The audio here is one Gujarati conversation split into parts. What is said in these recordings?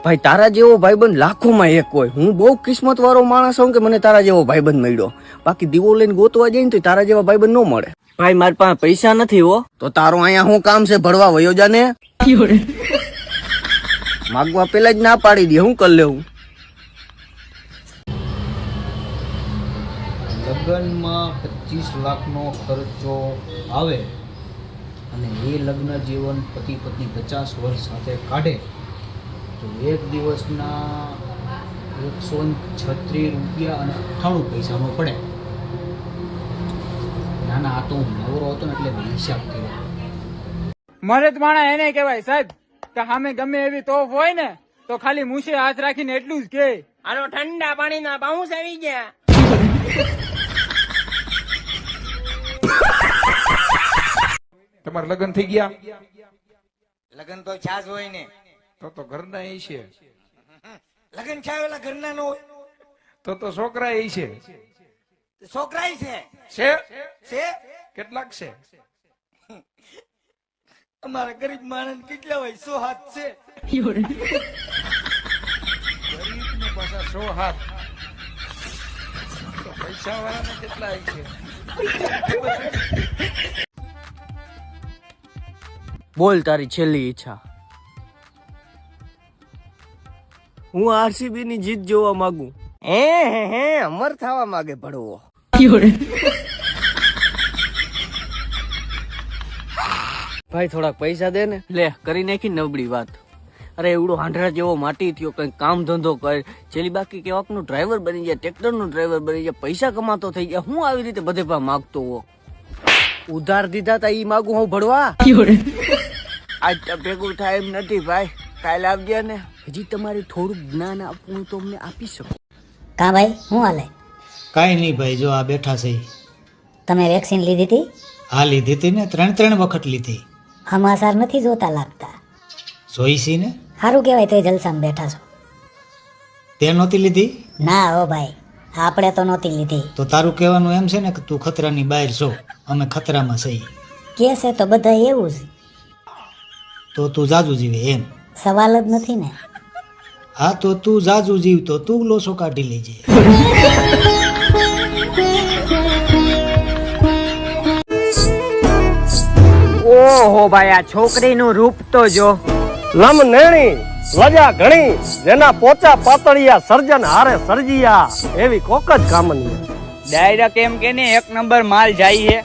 ભાઈ તારા જેવો ભાઈબંધ લાખોમાં એક હોય. હું બહુ કિસ્મત વાળો માણસ છું કે મને તારા જેવો ભાઈબંધ મળ્યો. બાકી દીવો લઈને ગોતવા જાય ને તો તારા જેવા ભાઈબંધ ન મળે. ભાઈ મારી પાસે પૈસા નથી હો. તો તારો અહીંયા શું કામ છે? ભરવા વયો જાને. માગવા પેલા જ ના પાડી દે, હું કરી લેવું? લગ્નમાં 25 લાખનો ખર્ચો આવે અને એ લગ્ન જીવન પતિ પત્ની 50 વર્ષ સાથે કાઢે તો એક દિવસના 136 રૂપિયા અને 98 પૈસાનો પડે. ના આ તો હું નવરો હતો ને એટલે હિસાબ કર્યો. મરદ માણા એને કહેવાય સાહેબ કે સામે ગમે એવી તોફ હોય ને તો ખાલી મૂછે હાથ રાખીને એટલું જ કે આનો ઠંડા પાણીના બાઉન્સ આવી ગયા. તમારે લગ્ન થઈ ગયા? લગન તો છાસ હોય ને. તો ઘરના એ છે. લગન છાવેલા ઘરના નો હોય તો છોકરા એ છે. છોકરાય છે છે છે કેટલાક છે? અમારા ગરીબ માણસ કેટલા હોય? 100 હાથ છે. ગરીબને પાછા 100 હાથ. તો પૈસા વાળાને કેટલા છે? બોલ તારી છેલ્લી ઈચ્છા. હું આરસીબી ની જીત જોવા માંગુ. હે અમર થવા માંગે ભડવો. ભાઈ થોડાક પૈસા દે ને. લે કરી નાખી નબળી વાત. અરે એવડો હાંડરા જેવો માટી થયો, કઈ કામ ધંધો કર. છેલ્લી બાકી કેવાક નું ડ્રાઈવર બની જાય, ટ્રેક્ટર નું ડ્રાઈવર બની જાય, પૈસા કમાતો થઈ જાય. હું આવી રીતે બધે પા માગતો હો. ઉધાર દીધા તા ઈ માગું હું ભડવા? આજ તો ભેગું થાય એમ નથી ભાઈ. કાલે આવજે ને. હજી તમારે થોડુંક જ્ઞાન આપવું તો અમને આપી શકો. કા ભાઈ શું હાલે? કાંઈ નહીં ભાઈ, જો આ બેઠા છે. તમે વેક્સિન લીધી હતી? હા લીધી હતી ને, 3 વખત લીધી. સમાચાર નથી જોતા લાગતા. જોઈ છી ને? સારું કહેવાય તો જલસામાં બેઠા છો. તે નહોતી લીધી? ના હો ભાઈ, આપણે તો નહોતી લીધી. તો તારું કહેવાનું એમ છે ને કે તું ખતરાની બહાર છો, અમે ખતરામાં છીએ. કે છે તો બધા એવું જ. તો તું જાજુ જીવે એમ? સવાલ જ નથી ને. હા તો તું જાજુ જીવ તો તું લોસો કાઢી લેજે. ઓહો ભાઈ આ છોકરીનું રૂપ તો જો. લમ નેણી લજા ઘણી, જેના પોચા પાતળિયા સર્જન હારે સર્જિયા, એવી કોક જ કામની. ડાયરેક્ટ એમ કે ને 1 નંબર માલ જાય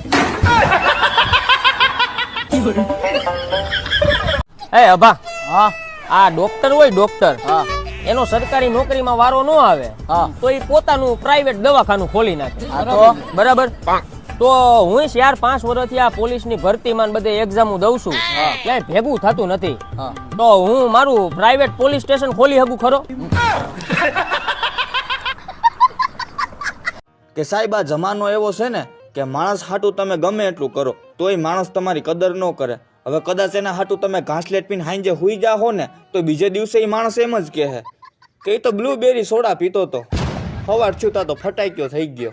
એ અભા, હા આ ડોક્ટર હોય ડોક્ટર, એનો સરકારી નોકરીમાં વારો ન આવે તો એ પોતાનું પ્રાઇવેટ દવાખાનું ખોલી નાખે. બરાબર. તો હું યાર 5 વર્ષથી આ પોલીસની ભરતીમાં બધે એક્ઝામો દઉં છું, ક્યાંય ભેગું થતું નથી. તો હું મારું પ્રાઇવેટ પોલીસ સ્ટેશન ખોલી શકું ખરો? કે સાહેબ આ જમાનો એવો છે ને કે માણસ હાટું તમે ગમે એટલું કરો તોય માણસ તમારી કદર ન કરે. હવે કદાચ એના હાટું તમે ઘાસલેટ પીને હાંજે હુઈ જાઓ ને તો બીજે દિવસે એ માણસ એમ જ કહે કે એ તો બ્લુબેરી સોડા પીતો તો, સવાર થયું તા તો ફટાક્યો થઈ ગયો.